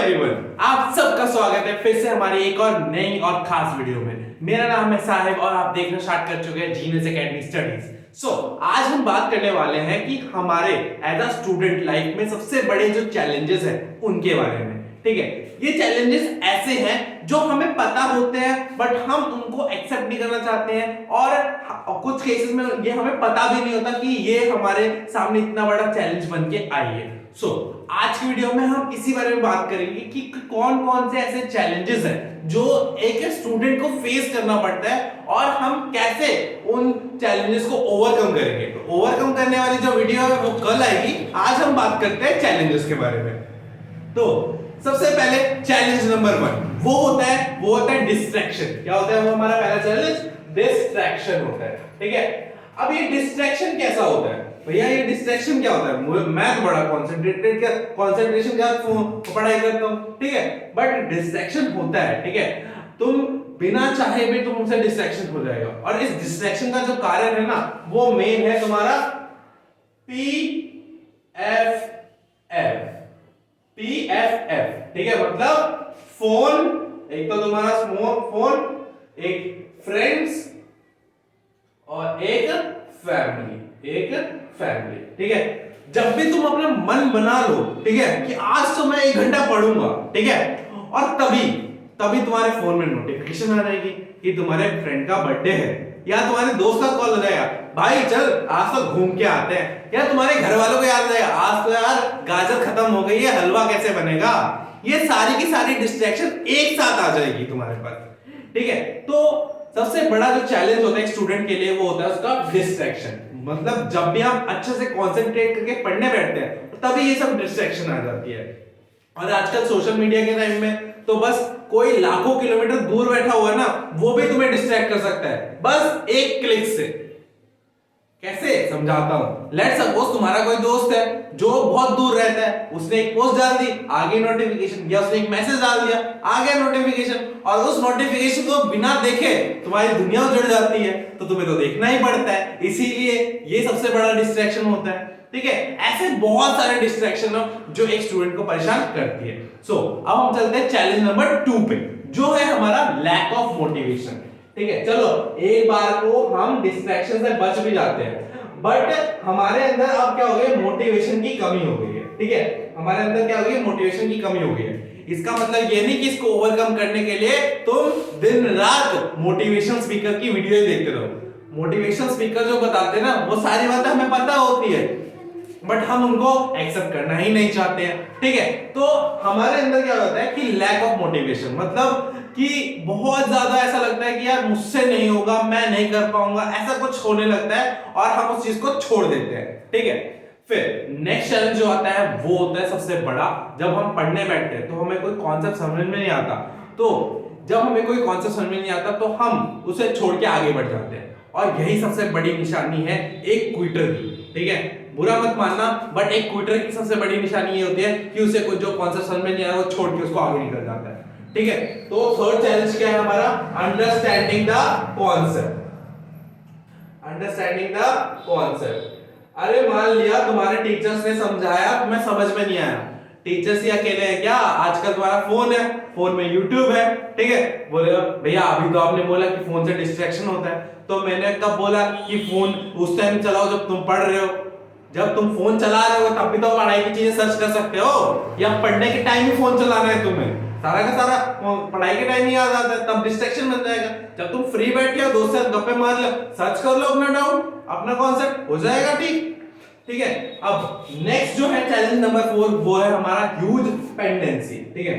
Everyone, आप सबका स्वागत है फिर से हमारी एक और नई और खास वीडियो में। मेरा नाम है साहिब और आप देखना स्टार्ट कर चुके हैं जीनियस एकेडमी स्टडीज। आज हम बात करने वाले हैं कि हमारे एज अ स्टूडेंट लाइफ में सबसे बड़े जो चैलेंजेस हैं उनके बारे में। ठीक है, ये चैलेंजेस ऐसे हैं जो हमें पता होते हैं बट हम उनको एक्सेप्ट नहीं करना चाहते हैं, और कुछ केसेस में ये हमें पता भी नहीं होता कि ये हमारे सामने इतना बड़ा चैलेंज बन के आई है। आज की वीडियो में हम इसी बारे में बात करेंगे कि कौन कौन से ऐसे चैलेंजेस हैं जो एक स्टूडेंट को फेस करना पड़ता है और हम कैसे उन चैलेंजेस को ओवरकम करेंगे। तो ओवरकम करने वाली जो वीडियो है वो कल आएगी। आज हम बात करते हैं चैलेंजेस के बारे में। तो सबसे पहले चैलेंज नंबर 1 वो होता है डिस्ट्रैक्शन। क्या होता है वो हमारा पहला चैलेंज? डिस्ट्रैक्शन होता है। ठीक है, अब ये डिस्ट्रैक्शन कैसा होता है भैया? ये डिस्ट्रैक्शन क्या होता है? मैं तो बड़ा कंसंट्रेशन के साथ पढ़ाई करता हूं, ठीक है, बट डिस्ट्रैक्शन होता है। ठीक है, तुम बिना चाहे भी तुम उनसे डिस्ट्रैक्शन हो जाएगा, और इस डिस्ट्रैक्शन का जो कारण है ना वो मेन है तुम्हारा PFF। ठीक है, मतलब फोन, एक तो तुम्हारा फोन, एक फ्रेंड्स और एक फैमिली। ठीक है, जब भी तुम अपना मन बना लो, ठीक है, कि आज तो मैं 1 घंटा पढ़ूंगा, ठीक है, और तभी तुम्हारे फोन में नोटिफिकेशन आ जाएगी कि तुम्हारे फ्रेंड का बर्थडे है, या तुम्हारे दोस्त का कॉल हो जाएगा, भाई चल आज तो घूम के आते हैं, या तुम्हारे घर वालों को याद आ जाएगा आज तो यार गाजर खत्म हो गई है, हलवा कैसे बनेगा। ये सारी की सारी डिस्ट्रैक्शन एक साथ आ जाएगी तुम्हारे पास। ठीक है, तो सबसे बड़ा जो चैलेंज होता है स्टूडेंट के लिए वो होता है उसका डिस्ट्रैक्शन। मतलब जब भी हम अच्छे से कंसंट्रेट करके पढ़ने बैठते हैं तभी ये सब डिस्ट्रैक्शन आ जाती है। और आजकल सोशल मीडिया के टाइम में तो बस कोई लाखों किलोमीटर दूर बैठा हुआ है ना, वो भी तुम्हें डिस्ट्रैक्ट कर सकता है बस एक क्लिक से। कैसे समझाता हूं। लेट्स सपोज तुम्हारा कोई दोस्त है जो बहुत दूर रहता है, उसने एक पोस्ट डाल दी, आगे नोटिफिकेशन, या उसने एक मैसेज डाल दिया, आ गया नोटिफिकेशन, और उस नोटिफिकेशन को बिना देखे तुम्हारी दुनिया जुड़ जाती है, तो तुम्हें तो देखना ही पड़ता है। इसीलिए ये सबसे बड़ा डिस्ट्रैक्शन होता है। ठीक है, ऐसे बहुत सारे डिस्ट्रैक्शन हो जो एक स्टूडेंट को परेशान करती है। अब हम चलते हैं चैलेंज नंबर 2 पे, जो है हमारा लैक ऑफ मोटिवेशन। ठीक है, चलो एक बार को हम डिस्ट्रैक्शन से बच भी जाते हैं, बट हमारे अंदर अब क्या हो गया? मोटिवेशन की कमी हो गई है। ठीक है, हमारे अंदर क्या हो गई? मोटिवेशन की कमी हो गई है। इसका मतलब ये नहीं कि इसको ओवरकम करने के लिए तुम दिन रात मोटिवेशन स्पीकर की वीडियो देखते रहो। मोटिवेशन स्पीकर जो बताते हैं ना वो सारी बातें हमें पता होती है, बट हम उनको एक्सेप्ट करना ही नहीं चाहते हैं। ठीक है, तो हमारे अंदर क्या होता है कि लैक ऑफ मोटिवेशन, मतलब कि बहुत ज्यादा ऐसा लगता है कि यार मुझसे नहीं होगा, मैं नहीं कर पाऊंगा, ऐसा कुछ होने लगता है और हम उस चीज को छोड़ देते हैं। ठीक है, फिर नेक्स्ट चैलेंज जो आता है वो होता है सबसे बड़ा। जब हम पढ़ने बैठते हैं तो हमें कोई कॉन्सेप्ट समझ में नहीं आता, तो जब हमें कोई कॉन्सेप्ट समझ में नहीं आता तो हम उसे छोड़ के आगे बढ़ जाते हैं, और यही सबसे बड़ी निशानी है एक क्विटर की। ठीक है, बुरा मत मानना, बट एक क्विटर की सबसे बड़ी निशानी ये होती है कि उसे कुछ जो कॉन्सेप्ट समझ में नहीं आया वो छोड़ के उसको आगे निकल जाता है। ठीक है, तो थर्ड चैलेंज क्या है हमारा? Understanding the concept. अरे मान लिया तुम्हारे टीचर्स ने समझाया, तुम्हें समझ में नहीं आया, टीचर्स ही अकेले हैं क्या? आजकल तुम्हारा फोन है, फोन में यूट्यूब है। ठीक है, बोले भैया अभी तो आपने बोला कि फोन से डिस्ट्रैक्शन होता है, तो मैंने कब बोला कि फोन उस टाइम चलाओ जब तुम पढ़ रहे हो? जब तुम फोन चला रहे हो तब भी तो पढ़ाई की चीजें सर्च कर सकते हो, या पढ़ने के टाइम ही फोन चलाना है तुम्हें? सारा का सारा पढ़ाई के टाइम ही याद आता है, तब डिस्ट्रैक्शन बन जाएगा। जब तुम फ्री बैठ के दोस्त से गप्पे मार लो, सर्च कर लो अपना डाउट, अपना कॉन्सेप्ट, हो जाएगा ठीक। ठीक है, अब नेक्स्ट जो है चैलेंज नंबर 4 वो है हमारा ह्यूज पेंडेंसी। ठीक है,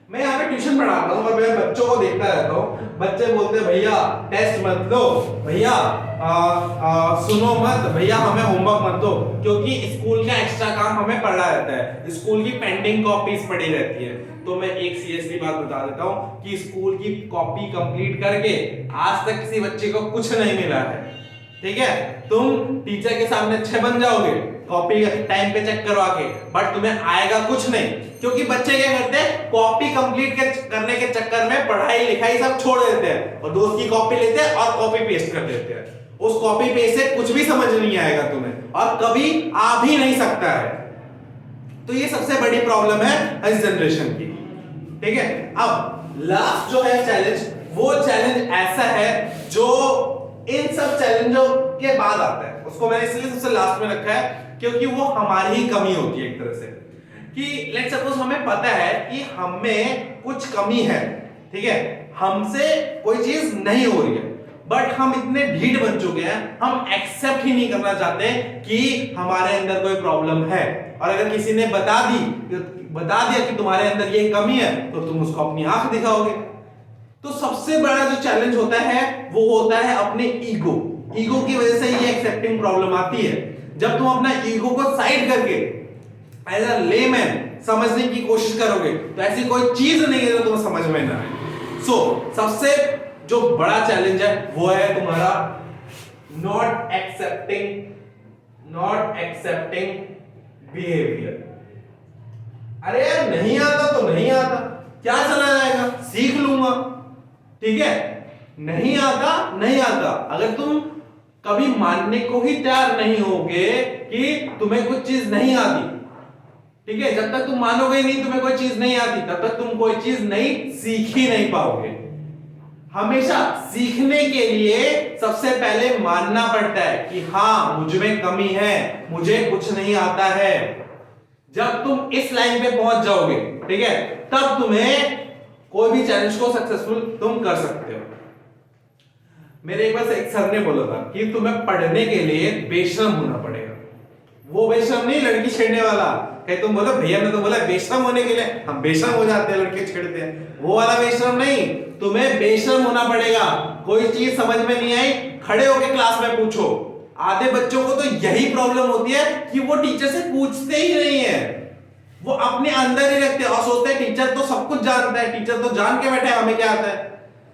मैं यहाँ पे ट्यूशन पढ़ाता हूँ और मैं बच्चों को देखता रहता हूँ, बच्चे बोलते हैं भैया टेस्ट मत लो, भैया सुनो मत, भैया हमें होमवर्क मत दो, क्योंकि स्कूल का एक्स्ट्रा काम हमें पढ़ा रहता है, स्कूल की पेंडिंग कॉपीज पड़ी रहती है। तो मैं एक सीरियसली बात बता देता हूँ कि स्कूल की कॉपी कंप्लीट करके आज तक किसी बच्चे को कुछ नहीं मिला है। ठीक है, तुम टीचर के सामने अच्छे बन जाओगे कॉपी टाइम पे चेक करवा के, बट तुम्हें आएगा कुछ नहीं, क्योंकि बच्चे क्या करते हैं? कॉपी कंप्लीट करने के चक्कर में पढ़ाई लिखाई सब छोड़ देते हैं और दोस्त की कॉपी लेते हैं और कॉपी पेस्ट कर देते हैं। उस कॉपी पेस्ट से कुछ भी समझ नहीं आएगा तुम्हें, और कभी आ भी नहीं सकता है। तो ये सबसे बड़ी प्रॉब्लम है इस जनरेशन की। ठीक है, अब लास्ट जो है चैलेंज, वो चैलेंज ऐसा है जो इन सब चैलेंजों के बाद आता है। उसको मैंने इसलिए सबसे लास्ट में रखा है क्योंकि वो हमारी ही कमी होती है एक तरह से। कि लेट्स सपोज हमें पता है कि हमें कुछ कमी है, ठीक है, हमसे कोई चीज नहीं हो रही है, बट हम इतने ढीठ बन चुके हैं, हम एक्सेप्ट ही नहीं करना चाहते कि हमारे अंदर कोई प्रॉब्लम है। और अगर किसी ने बता दिया कि तुम्हारे अंदर ये कमी है, तो तुम उसको अपनी आंख दिखाओगे। तो सबसे बड़ा जो चैलेंज होता है वो होता है अपने ईगो की वजह से ये एक्सेप्टिंग प्रॉब्लम आती है। जब तुम अपना ईगो को साइड करके एज अ लेमैन समझने की कोशिश करोगे, तो ऐसी कोई चीज नहीं है जो तुम्हें समझ में ना आए। सो सबसे जो बड़ा चैलेंज है वो है तुम्हारा नॉट एक्सेप्टिंग बिहेवियर। अरे यार नहीं आता तो नहीं आता, क्या चला जाएगा, सीख लूंगा। ठीक है, नहीं आता। अगर तुम कभी मानने को ही तैयार नहीं होगे कि तुम्हें कुछ चीज नहीं आती, ठीक है, जब तक तुम मानोगे नहीं तुम्हें कोई चीज नहीं आती, तब तक तुम कोई चीज नहीं सीख ही नहीं पाओगे। हमेशा सीखने के लिए सबसे पहले मानना पड़ता है कि हाँ मुझ में कमी है, मुझे कुछ नहीं आता है। जब तुम इस लाइन पे पहुंच जाओगे, ठीक है, तब तुम्हें कोई भी चैलेंज को सक्सेसफुल तुम कर सकते हो। मेरे एक बार एक सर ने बोला था कि तुम्हें पढ़ने के लिए बेशरम होना पड़ेगा। वो बेशरम नहीं लड़की छेड़ने वाला, कहीं तुम बोलो भैया ने तो बोला बेशरम होने के लिए, हम बेशरम हो जाते हैं, लड़के छेड़ते हैं, वो वाला बेशरम नहीं, तुम्हें बेशरम होना पड़ेगा। कोई चीज समझ में नहीं आई, खड़े होकर क्लास में पूछो। आधे बच्चों को तो यही प्रॉब्लम होती है कि वो टीचर से पूछते ही नहीं है, वो अपने अंदर ही रखते हैं और सोचते हैं टीचर तो सब कुछ जानता है, टीचर तो जान के बैठे हमें क्या आता है।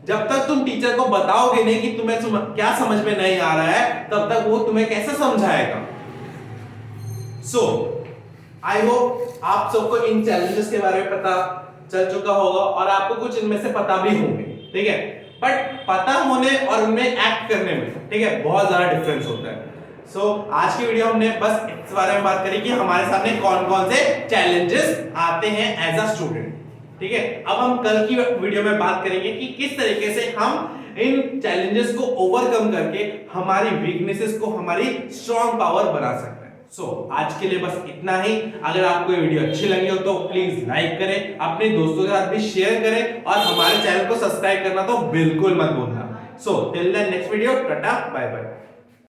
जब तक तुम टीचर को बताओगे नहीं कि तुम्हें क्या समझ में नहीं आ रहा है, तब तक वो तुम्हें कैसे समझाएगा। सो आई होप आप सबको इन चैलेंजेस के बारे में पता चल चुका होगा और आपको कुछ इनमें से पता भी होंगे, ठीक है, बट पता होने और उनमें एक्ट करने में, ठीक है, बहुत ज्यादा डिफरेंस होता है। सो आज की वीडियो हमने बस इस बारे में बात करी कि हमारे सामने कौन कौन से चैलेंजेस आते हैं एज अ स्टूडेंट, ठीक है। अब हम कल की वीडियो में बात करेंगे कि किस तरीके से हम इन चैलेंजेस को ओवरकम करके हमारी वीकनेसेस को हमारी स्ट्रॉन्ग पावर बना सकते हैं। सो आज के लिए बस इतना ही। अगर आपको ये वीडियो अच्छी लगी हो तो प्लीज लाइक करें, अपने दोस्तों के साथ भी शेयर करें और हमारे चैनल को सब्सक्राइब करना तो बिल्कुल मत भूलना। So till the next video, tata bye bye.